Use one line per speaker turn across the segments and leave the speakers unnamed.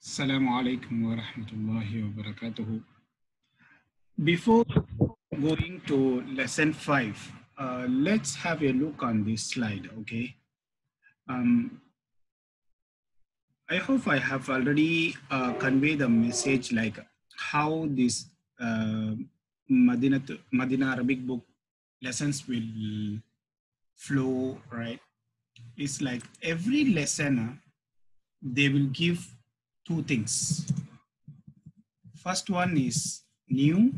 Assalamu alaikum wa rahmatullahi wa barakatuhu. Before going to lesson 5, let's have a look on this slide, okay? I hope I have already conveyed the message like how this Madinah Arabic book lessons will flow, right? It's like every lesson, they will give two things. First one is new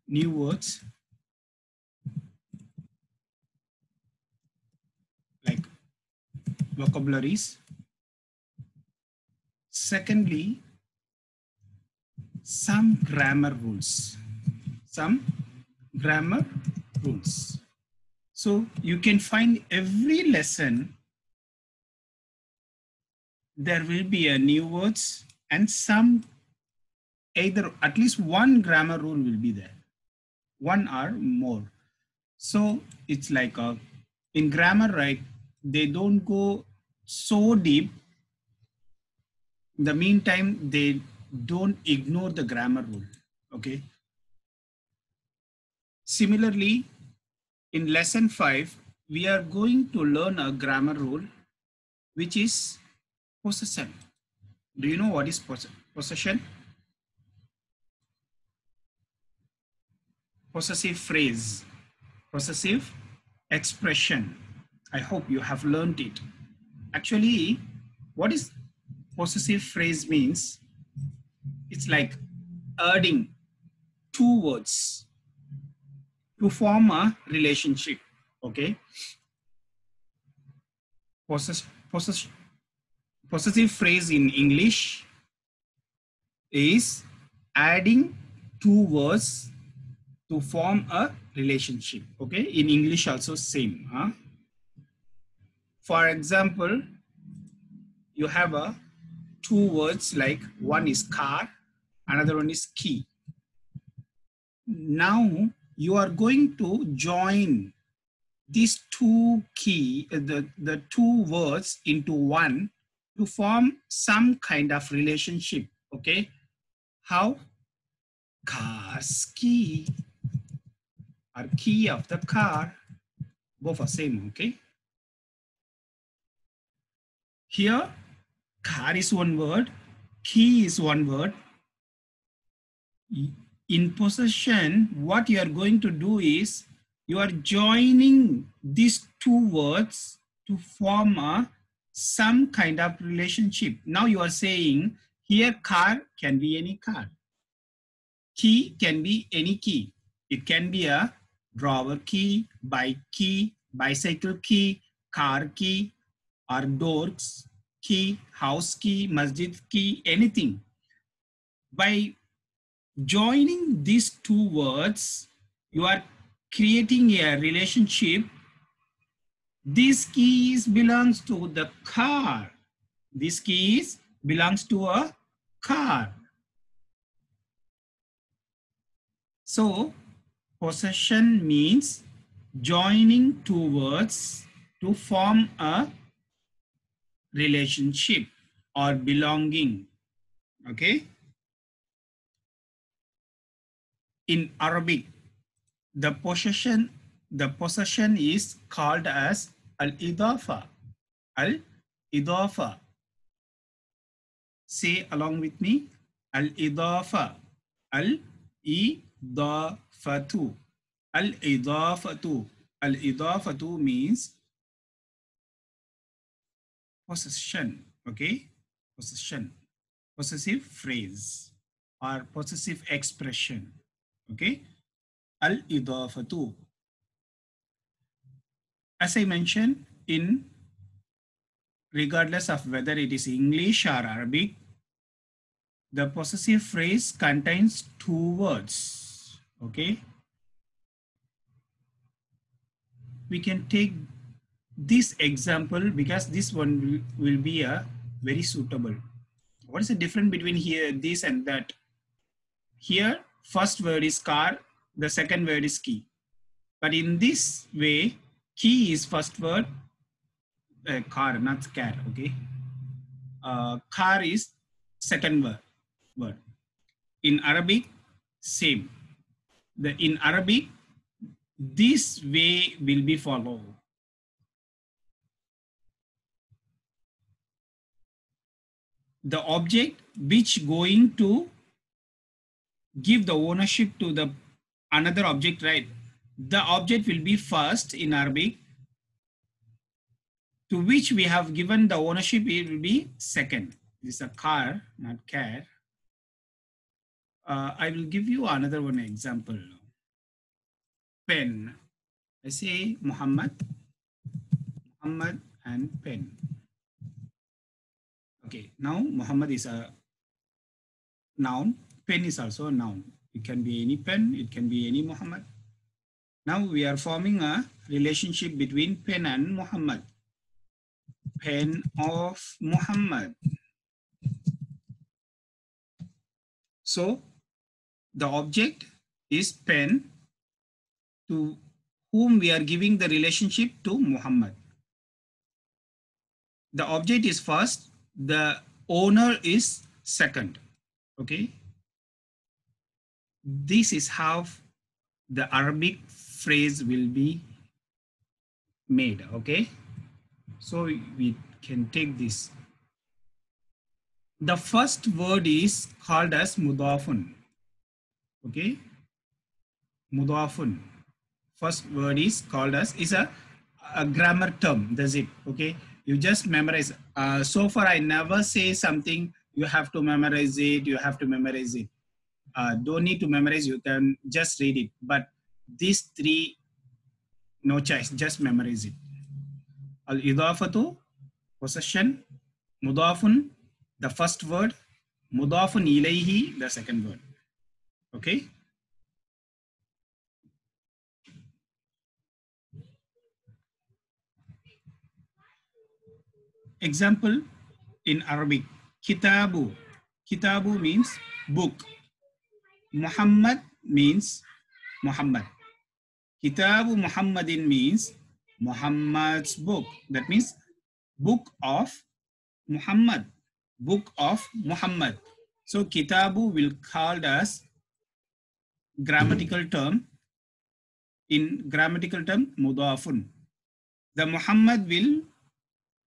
words like vocabularies. Secondly, some grammar rules. So you can find every lesson, there will be a new words and some, either at least one grammar rule will be there, one or more. So it's like in grammar, right? They don't go so deep. In the meantime, they don't ignore the grammar rule, okay? Similarly, in lesson 5, we are going to learn a grammar rule, which is possession. Do you know what is possession? Possessive phrase, possessive expression. I hope you have learned it. Actually, what is possessive phrase means? It's like adding two words to form a relationship, okay? Possessive phrase in English is adding two words to form a relationship, okay? In English also same. For example, you have two words, like one is car, another one is key. Now you are going to join these two the two words into one to form some kind of relationship, okay? How? Car's key, or key of the car, both are same, okay? Here, car is one word, key is one word. In possession, what you are going to do is, you are joining these two words to form some kind of relationship. Now you are saying, here car can be any car. Key can be any key. It can be a drawer key, bike key, bicycle key, car key, or doors key, house key, masjid key, anything. By joining these two words, you are creating a relationship. This keys belongs to the car. This keys belongs to a car. So possession means joining two words to form a relationship or belonging, okay? In Arabic, the possession is called as al-idafa. Al-idafa. Say along with me, al-idafa. Al-idafatu. Al-idafatu. Al-idafatu means possession, okay? Possession. Possessive phrase or possessive expression, okay? Al-idafatu. As I mentioned, regardless of whether it is English or Arabic, the possessive phrase contains two words, okay? We can take this example because this one will be very suitable. What is the difference between here, this and that? Here, first word is car, the second word is key. But in this way, key is first word, car, not cat, okay? car is second word. In Arabic, same. In Arabic, this way will be followed. The object which going to give the ownership to the another object, right? The object will be first in Arabic, to which we have given the ownership, it will be second. This is a car, not cat. I will give you another one example. Pen. I say Muhammad and pen. Okay, now Muhammad is a noun. Pen is also a noun. It can be any pen, it can be any Muhammad. Now we are forming a relationship between pen and Muhammad. Pen of Muhammad. So the object is pen, to whom we are giving the relationship to Muhammad. The object is first, the owner is second. Okay. This is how the Arabic phrase will be made. Okay. So we can take this. The first word is called as mudafun. Okay. Mudafun. First word is called as, is a grammar term. That's it. Okay. You just memorize. So far, I never say something. You have to memorize it. You have to memorize it. Don't need to memorize. You can just read it. But these three, no choice. Just memorize it. Al-idafatu, possession. Mudafun, the first word. Mudafun ilayhi, the second word. Okay. Example in Arabic, kitabu. Kitabu means book. Muhammad means Muhammad. Kitabu Muhammadin means Muhammad's book. That means book of Muhammad. Book of Muhammad. So kitabu will called as grammatical term. In grammatical term, mudafun. The Muhammad will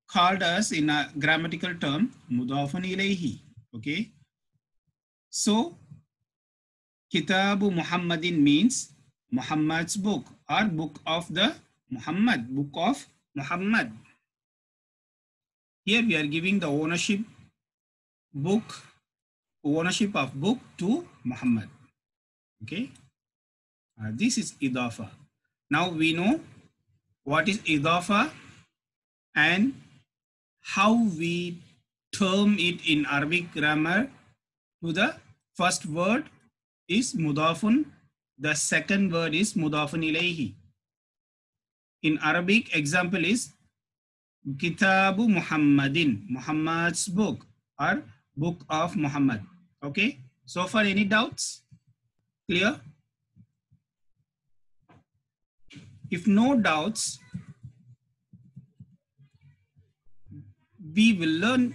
called us in a grammatical term, mudafun ilayhi. Okay. So, Kitabu Muhammadin means Muhammad's book, or book of the Muhammad, book of Muhammad. Here we are giving the ownership of book to Muhammad. Okay. This is idafa. Now we know what is idafa and how we term it in Arabic grammar. To the first word is mudafun, the second word is mudafun ilayhi. In Arabic, example is Kitabu Muhammadin, Muhammad's book, or book of Muhammad. Okay, so far any doubts? Clear? If no doubts, we will learn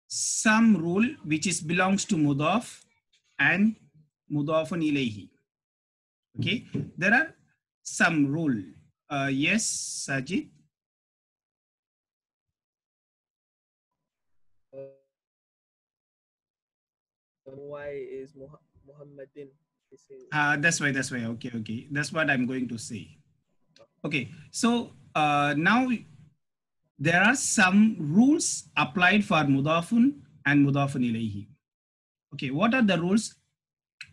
some rule which is belongs to mudaf and mudafun ilayhi. Okay, there are some rule. Yes, Sajid.
Why is Muhammadin?
That's why. Okay. That's what I'm going to say. Okay, so now there are some rules applied for mudafun and mudafun ilayhi. Okay, what are the rules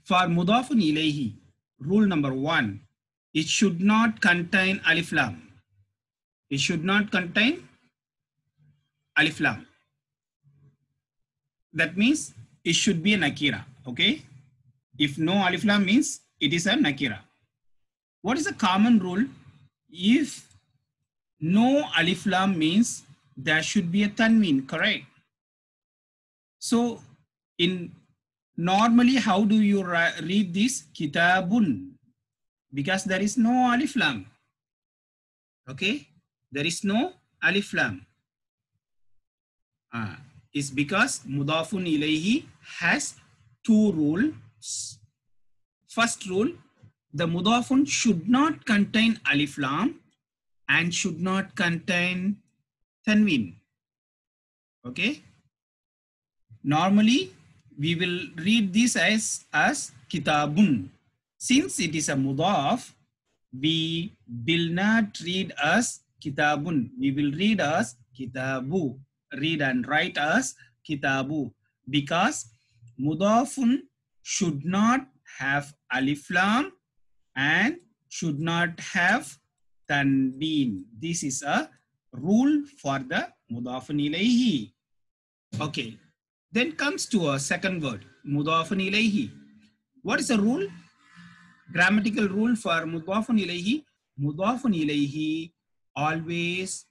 for mudafun ilayhi? Rule number 1, it should not contain alif lam. It should not contain alif lam. That means it should be a nakira. Okay, if no alif lam means it is a nakira. What is a common rule? If no alif lam means there should be a tanween, correct? So in normally, how do you read this? Kitabun, because there is no alif lam. Okay, there is no alif lam. is because mudafun ilayhi has two rules. First rule, the mudafun should not contain alif lam and should not contain tanween. Okay. Normally, we will read this as kitabun. Since it is a mudaf, we will not read as kitabun. We will read as kitabu. Read and write as kitabu. Because mudafun should not have alif lam and should not have tanbeen. This is a rule for the mudafun ilayhi. Okay. Then comes to a second word, mudafun ilayhi. What is the rule? Grammatical rule for mudafun ilayhi. Mudafun ilayhi always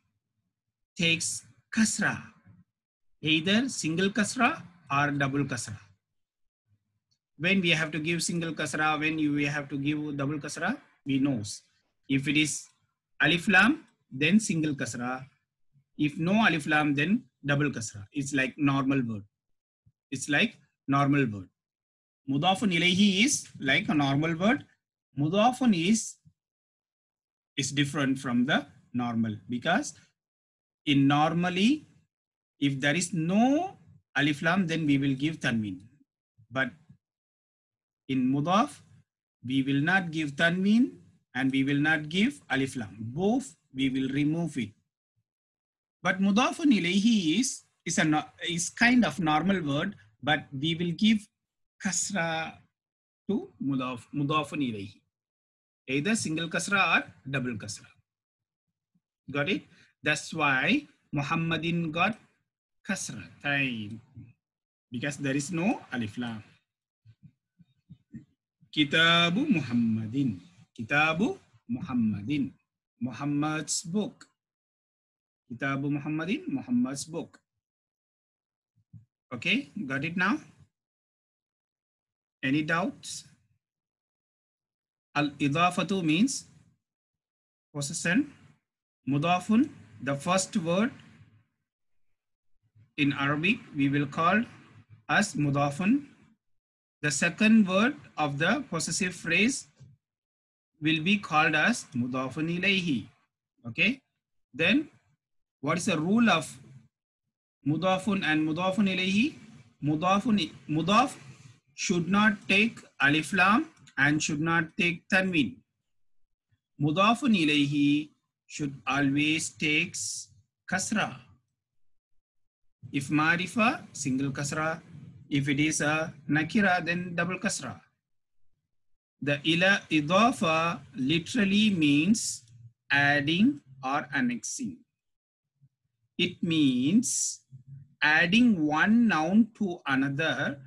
takes kasra, either single kasra or double kasra. When we have to give single kasra, when we have to give double kasra, we know. If it is alif lam, then single kasra. If no alif lam, then double kasra. It's like normal word. It's like normal word. Mudafun ilayhi is like a normal word. Mudafun is different from the normal, because in normally, if there is no alif lam, then we will give tanween. But in mudaf, we will not give tanween and we will not give alif lam. Both we will remove it. But mudafun ilayhi is kind of normal word, but we will give kasra to mudafun ilayhi. Either single kasra or double kasra. Got it? That's why Muhammadin got kasra. Because there is no alif lam. Kitabu Muhammadin. Kitabu Muhammadin. Muhammad's book. Kitabu Muhammadin, Muhammad's book. Okay, got it now? Any doubts? Al-idafatu means possession. Mudafun, the first word in Arabic, we will call as mudafun. The second word of the possessive phrase will be called as mudafun ilayhi. Okay. Then what is the rule of mudafun and mudafun ilayhi? Mudaf should not take alif lam and should not take tanween. Mudafun ilayhi should always takes kasra. If marifa, single kasra. If it is a nakira, then double kasra. The idafa literally means adding or annexing. It means adding one noun to another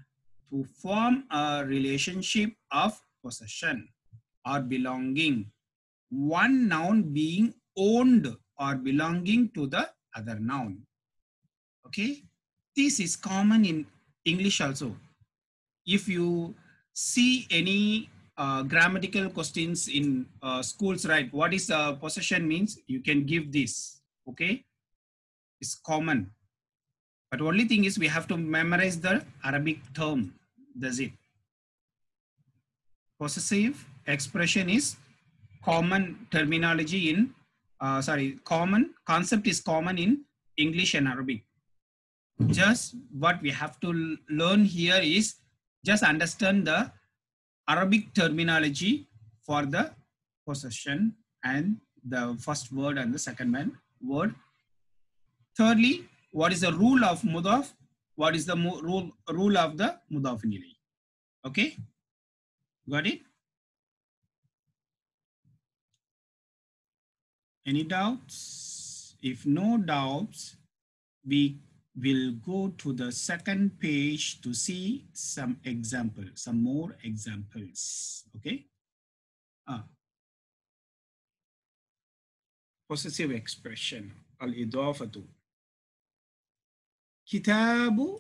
to form a relationship of possession or belonging. One noun being owned or belonging to the other noun. Okay, this is common in English also. If you see any grammatical questions in schools, right? What is possession means? You can give this. Okay, it's common. But only thing is we have to memorize the Arabic term. That's it. Possessive expression is common terminology in, common concept is common in English and Arabic. Just what we have to learn here is just understand the Arabic terminology for the possession and the first word and the second word. Thirdly, what is the rule of mudaf? What is the rule of the mudaf ilayhi? Okay, got it? Any doubts? If no doubts, we will go to the second page to see some examples, some more examples. Okay. Possessive expression, al-idafatu. Kitabu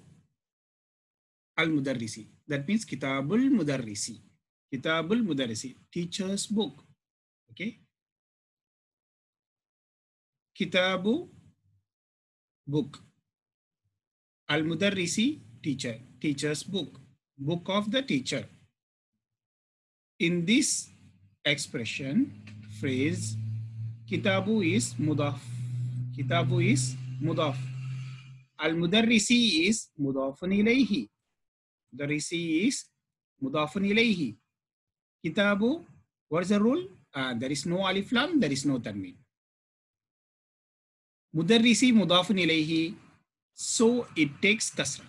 al-mudarrisi. That means kitabul mudarrisi. Kitabul mudarrisi, teacher's book. Okay. Kitabu, book. Al-Mudarrisi, teacher, teacher's book, book of the teacher. In this expression, phrase, kitabu is mudaf. Kitabu is mudaf. Al-Mudarrisi is mudafun ilayhi. Mudarrisi is mudafun ilayhi. Kitabu, what is the rule? There is no alif lam, there is no tanween. Mudarrisi mudafun ilayhi, so it takes kasra.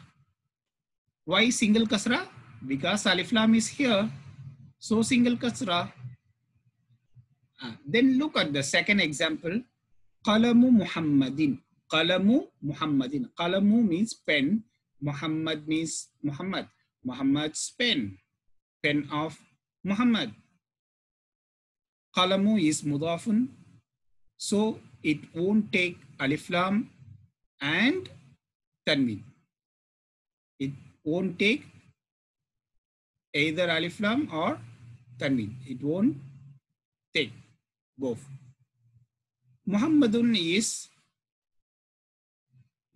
Why single kasra? Because alif lam is here, so single kasra. Then look at the second example. Qalamu Muhammadin. Qalamu Muhammadin. Qalamu means pen. Muhammad means Muhammad. Muhammad's pen. Pen of Muhammad. Qalamu is mudafun, so it won't take alif lam and tanween. It won't take either alif lam or tanween. It won't take both. Muhammadun is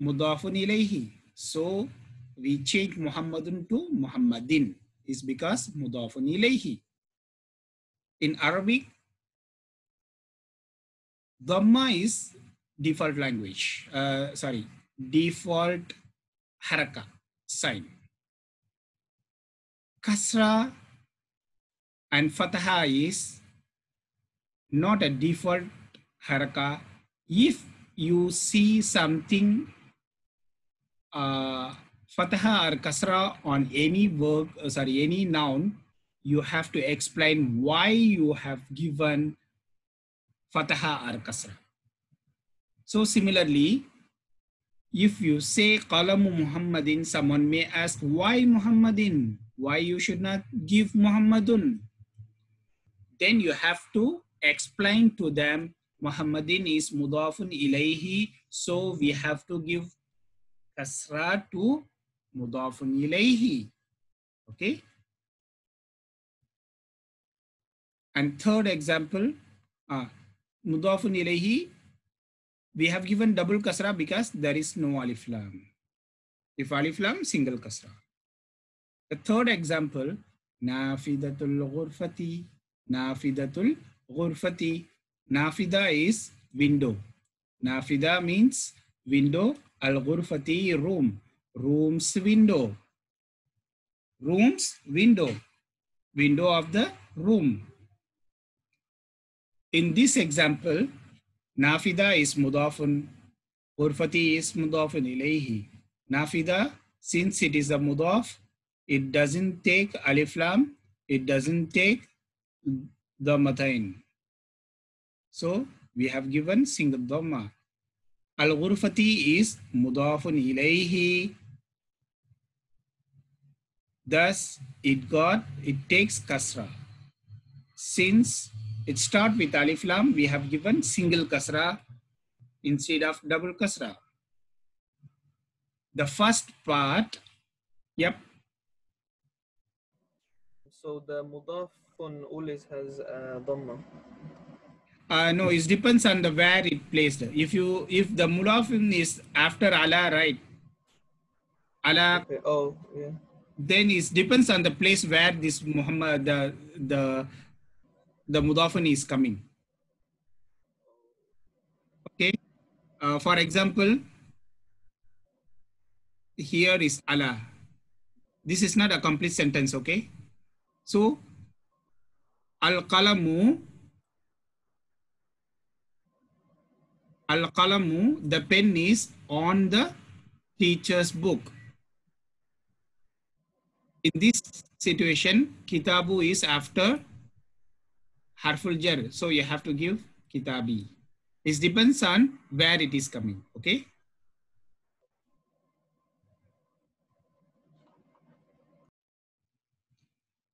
mudafun ilayhi, so we change Muhammadun to Muhammadin, is because mudafun ilayhi. In Arabic, Dhamma is default language, default haraka sign. Kasra and Fataha is not a default haraka. If you see something Fataha or Kasra on any verb, any noun, you have to explain why you have given Fataha or Kasra. So similarly, if you say Qalamu Muhammadin, someone may ask, why Muhammadin? Why you should not give Muhammadun? Then you have to explain to them, Muhammadin is mudafun ilayhi, so we have to give kasra to mudafun ilayhi. Okay? And third example, mudafun ilayhi, we have given double kasra because there is no alif lam. If alif lam, single kasra. The third example, nafidatul ghurfati. Nafidatul ghurfati. Nafida is window. Nafida means window. Al-ghurfati, room. Room's window. Room's window. Window of the room. In this example, Nafida is mudafun. Ghurfati is mudafun ilayhi. Nafida, since it is a mudaf, it doesn't take alif lam, it doesn't take the matain. So we have given single dhamma. Al-ghurfati is mudafun ilayhi. Thus it takes kasra. Since it starts with alif lam, we have given single kasra instead of double kasra. The first part, yep.
So the mudafun always has dhamma.
No, it depends on the where it placed. If the mudafun is after ala, right? Ala.
Okay. Oh, yeah.
Then it depends on the place where this Muhammad the mudafun is coming. Okay. For example, here is ala. This is not a complete sentence. Okay. So al-qalamu, the pen is on the teacher's book. In this situation, kitabu is after harful jar, so you have to give kitabi. It depends on where it is coming. Okay.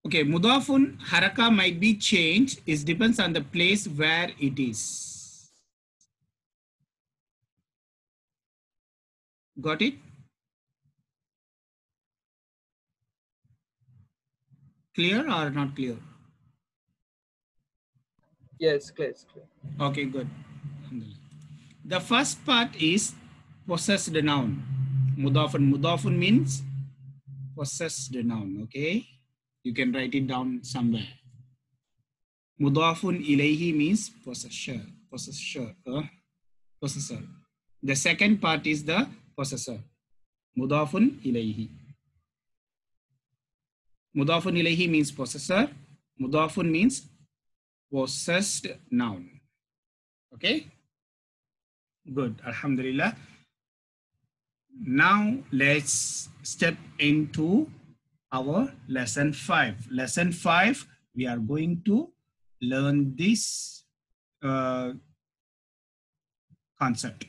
Okay, mudafun haraka might be changed. It depends on the place where it is. Got it? Clear or not clear?
Yes, clear, it's clear.
Okay, good. The first part is possessed noun. Mudafun. Mudafun means possessed noun. Okay, you can write it down somewhere. Mudafun ilayhi means possessor. Possessor. The second part is the possessor. Mudafun ilayhi. Mudafun ilayhi means possessor. Mudafun means possessed noun. Okay, good. Alhamdulillah. Now let's step into our lesson 5. Lesson 5, we are going to learn this concept.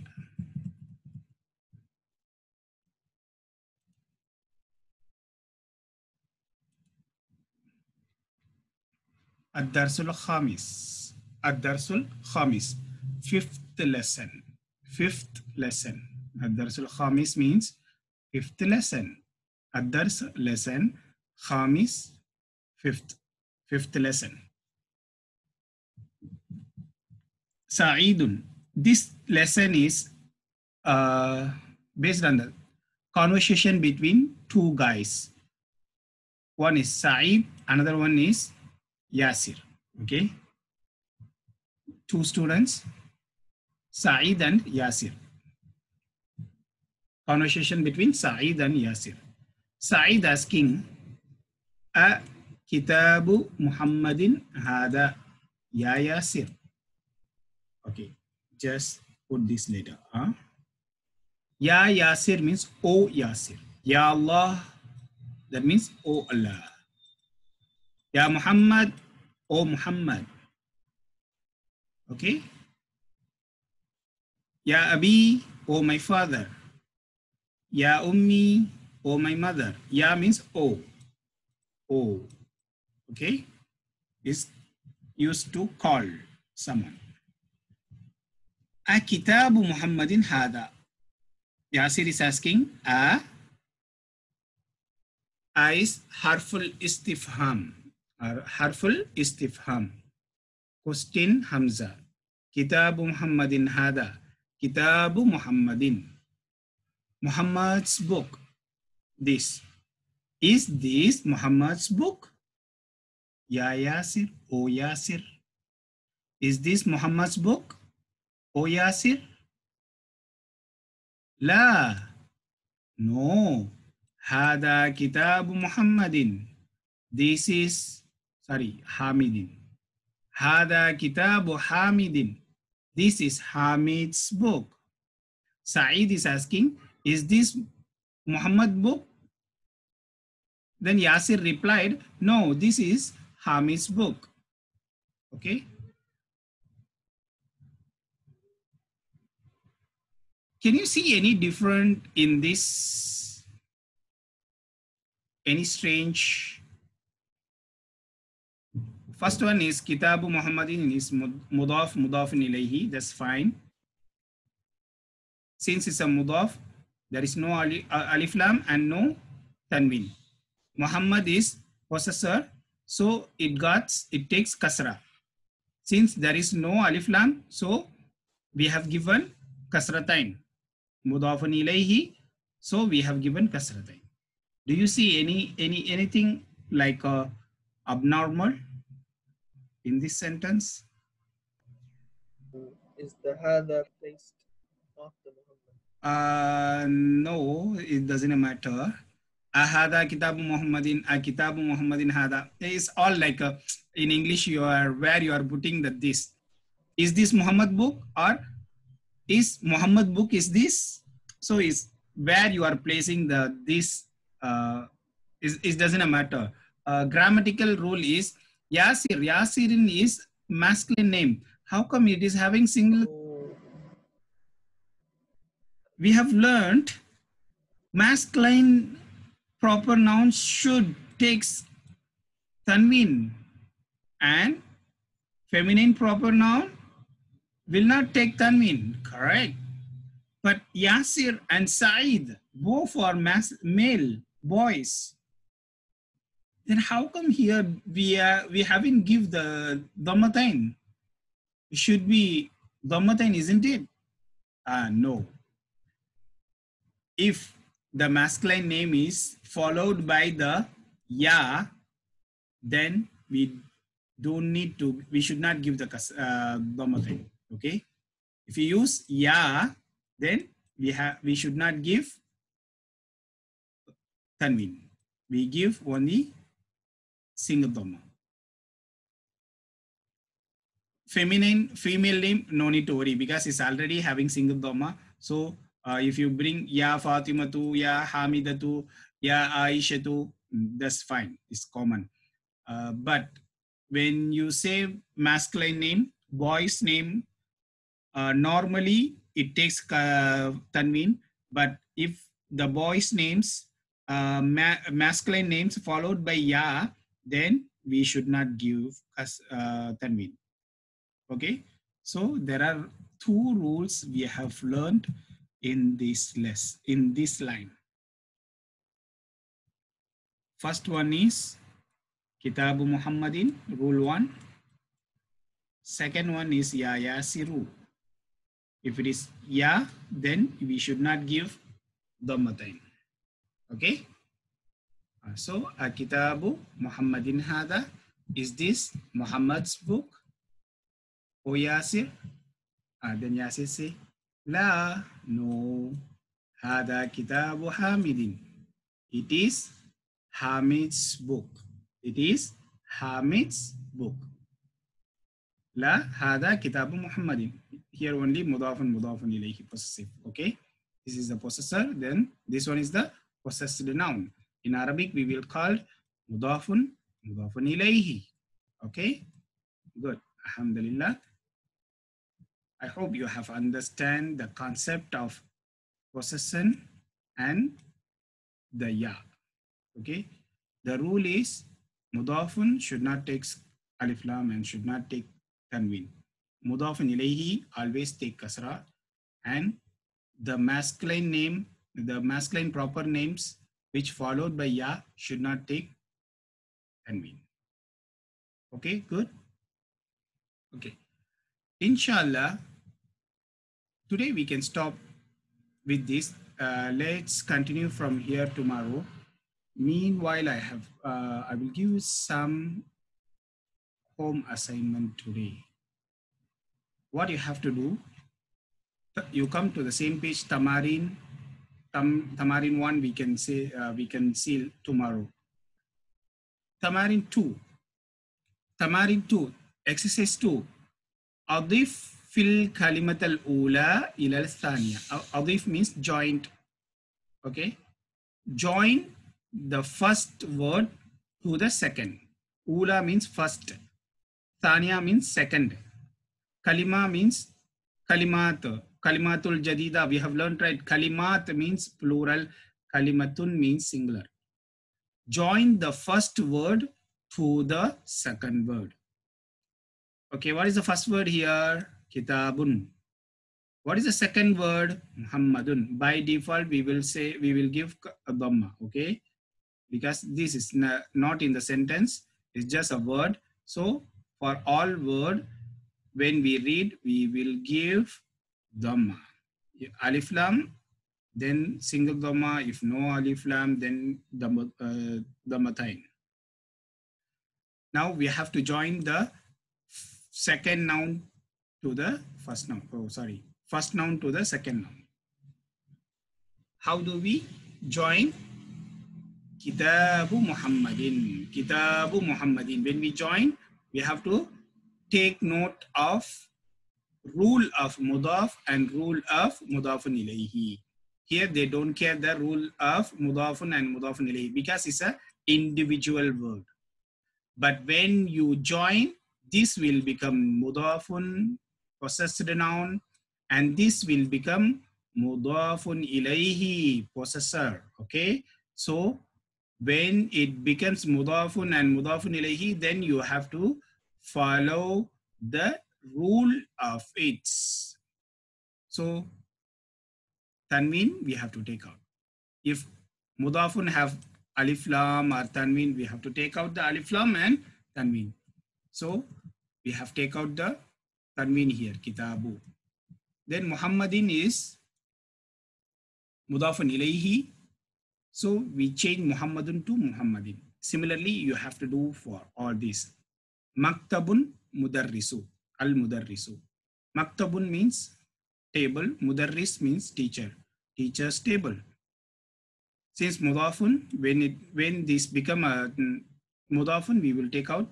Ad-Darsul Khamis. Ad-Darsul Khamis. Fifth lesson. Fifth lesson. Ad-Darsul Khamis means fifth lesson. Ad-Dars lesson. Khamis, fifth lesson. Sa'idun. This lesson is based on the conversation between two guys. One is Sa'id, another one is Yasir. Okay. Two students, Sa'id and Yasir. Conversation between Sa'id and Yasir. Sa'id asking, A kitabu Muhammadin hada ya Yasir. Okay, just put this later. Ya Yasir means O Yasir. Ya Allah, that means O Allah. Ya Muhammad, O Muhammad. Okay. Ya Abi, O my father. Ya Ummi, O my mother. Ya means O. O. Okay. Is used to call someone. A kitabu Muhammadin hada. Yasir is asking, A is harful istifham. Harful istifham. Question Hamza. Kitabu Muhammadin hada. Kitabu Muhammadin. Muhammad's book. This. Is this Muhammad's book? Ya Yasir, O Yasir. Is this Muhammad's book? O Yasir? La. No. Hada kitabu Muhammadin. This is, Hamidin. Hada kitabu Hamidin. This is Hamid's book. Sa'id is asking, is this Muhammad's book? Then Yasir replied, no, this is Hamid's book. Okay. Can you see any different in this? Any strange? First one is Kitabu Muhammadin is mudaf, mudafun ilayhi. That's fine. Since it's a mudaf, there is no alif lam and no tanwin. Muhammad is possessor, so it takes kasra. Since there is no alif lam, so we have given kasratain. Mudafun ilayhi, so we have given kasratain. Do you see anything like abnormal in this sentence?
Is the hada placed after Muhammad?
No, it doesn't matter. Ahada kitabu Muhammadin, kitabu Muhammadin hada. It's all like in English where you are putting this. Is this Muhammad book or is Muhammad book is this? So is where you are placing this it doesn't matter. Grammatical rule is Yasir. Yasirin is masculine name. How come it is having single? We have learned masculine proper nouns should take tanwin and feminine proper noun will not take tanwin, correct? But Yasir and Saeed both are male boys. Then how come here we haven't give the dhammatain? It should be dhammatain, isn't it? No. If the masculine name is followed by the ya, then we should not give the dhamma thing. Okay. If you use ya, then we should not give tanween. We give only single dhamma. Female name, no need to worry because it's already having single dhamma. So if you bring ya Fatimatu, ya Hamidatu, ya Aishatu, that's fine. It's common. But when you say masculine name, boy's name, normally it takes tanween. But if the boy's names, masculine names followed by ya, then we should not give tanween. Okay, so there are two rules we have learned in this line. First one is Kitabu Muhammadin, rule 1. Second one is Ya Yasiru. If it is Ya, then we should not give Dhammatain. Okay, so Kitabu Muhammadin Hada, is this Muhammad's book? O Yasir? Then Yasir say, La, no. Hada Kitabu Hamidin. It is Hamid's book. It is Hamid's book. La, Hada Kitabu Muhammadin. Here only Mudafun ilayhi possessive. Okay. This is the possessor. Then this one is the possessed noun. In Arabic, we will call Mudafun ilayhi. Okay. Good. Alhamdulillah. I hope you have understand the concept of possession and the ya. Okay. The rule is Mudafun should not take alif lam and should not take tanween. Mudafun ilayhi always take kasra, and the masculine name, the masculine proper names which followed by ya should not take tanween. Okay, good. Okay. Inshallah, today we can stop with this. Let's continue from here tomorrow. Meanwhile, I will give you some home assignment today. What you have to do, you come to the same page, Tamarin 1, we can see tomorrow. Tamarin 2, exercise 2. Adif fil kalimat al-ula ila al-thaniya. Adif means joint. Okay. Join the first word to the second. Ula means first. Thaniya means second. Kalima means kalimat. Kalimatul jadida. We have learned, right? Kalimat means plural. Kalimatun means singular. Join the first word to the second word. Okay, what is the first word here? Kitabun. What is the second word? Muhammadun. By default, we will give a dhamma, okay? Because this is not in the sentence, it's just a word. So for all word, when we read, we will give dhamma. Alif lam, then single dhamma. If no alif lam, then dhammatain. Now we have to join the second noun to the first noun. Oh, sorry. First noun to the second noun. How do we join? Kitabu Muhammadin. Kitabu Muhammadin. When we join, we have to take note of rule of mudaf and rule of mudafun ilayhi. Here they don't care the rule of mudafun and mudafun ilayhi because it's an individual word. But when you join, this will become mudafun, possessed noun, and this will become mudafun ilayhi, possessor. Okay, so when it becomes mudafun and mudafun ilayhi, then you have to follow the rule of it. So tanween we have to take out. If mudafun have alif lam or tanween, we have to take out the alif lam and tanween. So we have to take out the tanween here, kitabu. Then Muhammadin is mudafun ilayhi. So we change Muhammadun to Muhammadin. Similarly, you have to do for all these. Maktabun mudarrisu, al-mudarrisu. Maktabun means table, mudarris means teacher, teacher's table. Since mudafun, when this become a mudafun, we will take out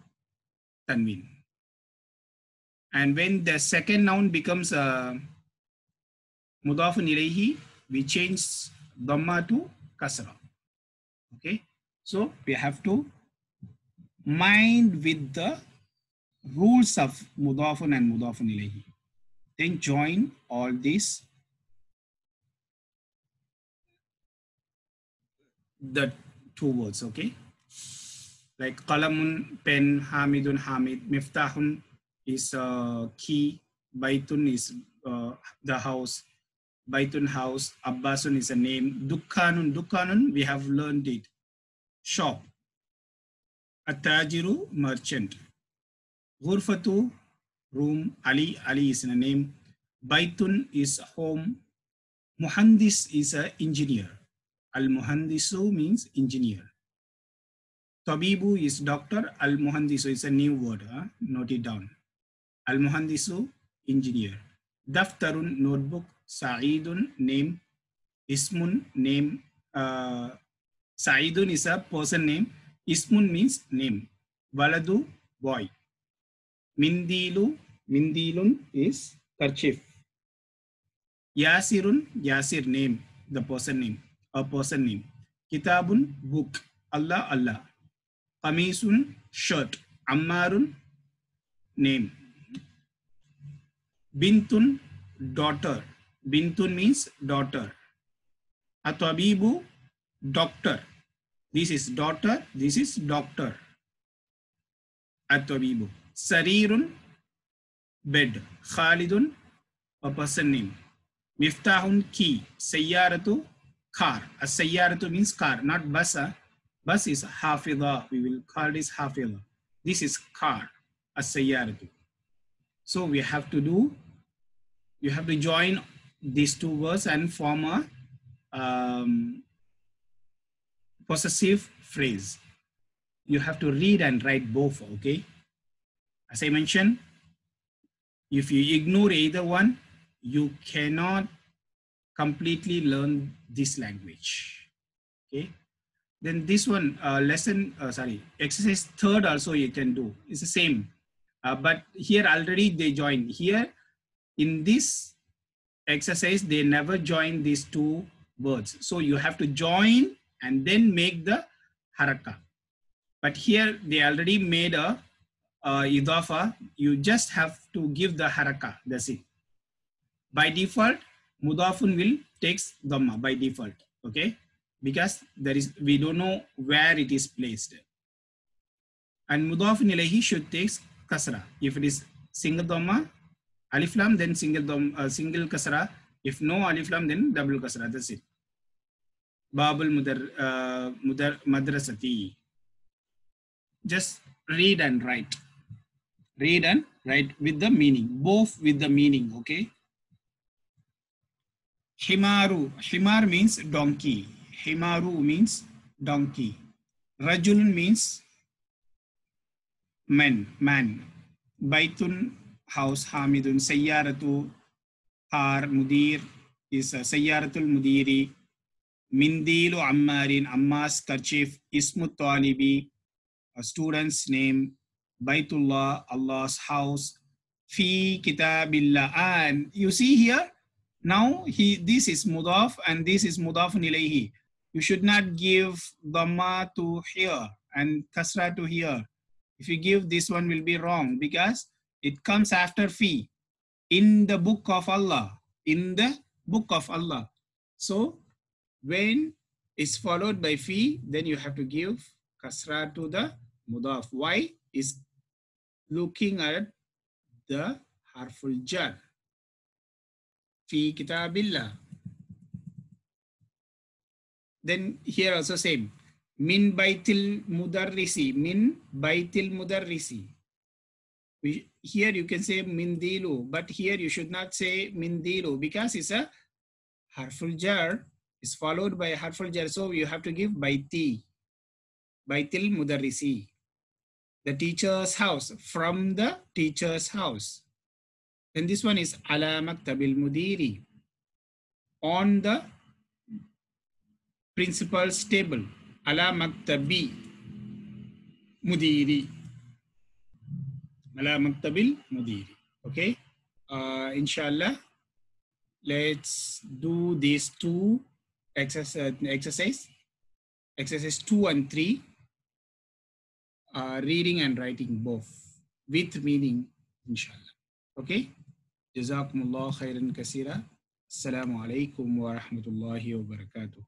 tanween. And when the second noun becomes a mudafun ilayhi, we change dhamma to kasra. Okay, so we have to mind with the rules of mudafun and mudafun ilayhi. Then join all these, the two words, okay? Like qalamun, pen, hamidun, hamid, miftahun is key, baitun is the house, baitun house, abbasun is a name, dukkanun, dukkanun, we have learned it, shop, atajiru, merchant, ghurfatu, room, Ali, Ali is a name, baitun is home, muhandis is an engineer, al-muhandisu means engineer. Tabibu is doctor, al-muhandisu is a new word, note it down. Al-muhandisu, engineer. Daftarun, notebook. Sa'idun, name. Ismun, name. Sa'idun is a person name. Ismun means name. Waladu, boy. Mindilu, mindilun is kerchief. Yasirun, Yasir, name, the person name, a person name. Kitabun, book. Allah, Allah. Qamisun, shirt. Ammarun, name. Bintun, daughter. Bintun means daughter. Atabibu, doctor. This is daughter, this is doctor. Atabibu. Sarirun, bed. Khalidun, a person name. Miftahun, key. Sayyaratu, car. A sayyaratu means car, not bus. Bus is hafidha. We will call this hafidha. This is car, a sayyaratu. So we have to do, you have to join these two words and form a possessive phrase. You have to read and write both, okay? As I mentioned, if you ignore either one, you cannot completely learn this language, okay? Then this one, exercise third also you can do. It's the same. But here already they joined. Here in this exercise, they never join these two words. So you have to join and then make the haraka. But here they already made a idafa. You just have to give the haraka. That's it. By default, mudafun will takes dhamma by default. Okay. Because we don't know where it is placed. And mudafun ilayhi should take kasra. If it is single dhamma, alif lam, then single kasra. If no alif lam, then double kasra. That's it. Babul madrasati. Just read and write. Read and write with the meaning. Both with the meaning, okay? Himaru. Himar means donkey. Himaru means donkey. Rajul means man. Baitun, house. Hamidun, sayyaratu, har, mudir is sayyaratul mudiri. Mindilu ammarin, ammas kerchief. Ismu talibi, a student's name. Baitullah, Allah's house. Fi kitabillah. And you see here, now this is mudaf and this is mudafun ilayhi. You should not give dhamma to here and kasra to here. If you give, this one will be wrong because it comes after fi. In the book of Allah. In the book of Allah. So when it's followed by fi, then you have to give kasra to the mudaf. Why? Is looking at the harful jar. Fi kitabillah. Then here also same. Min baitil mudarrisi. Min baitil mudarrisi. Here you can say mindilu, but here you should not say mindilu because it's a harful jar is followed by harful jar. So you have to give baiti, baitil mudarrisi, the teacher's house, from the teacher's house. Then this one is ala maktabil mudiri, on the principal's table. Ala maktabi mudiri, ala maktabil mudiri. Okay, inshallah, let's do these two exercise 2 and 3, reading and writing both with meaning, inshallah. Okay, jazakumullah khairan kasira. Assalamu alaikum wa rahmatullahi wa barakatuh.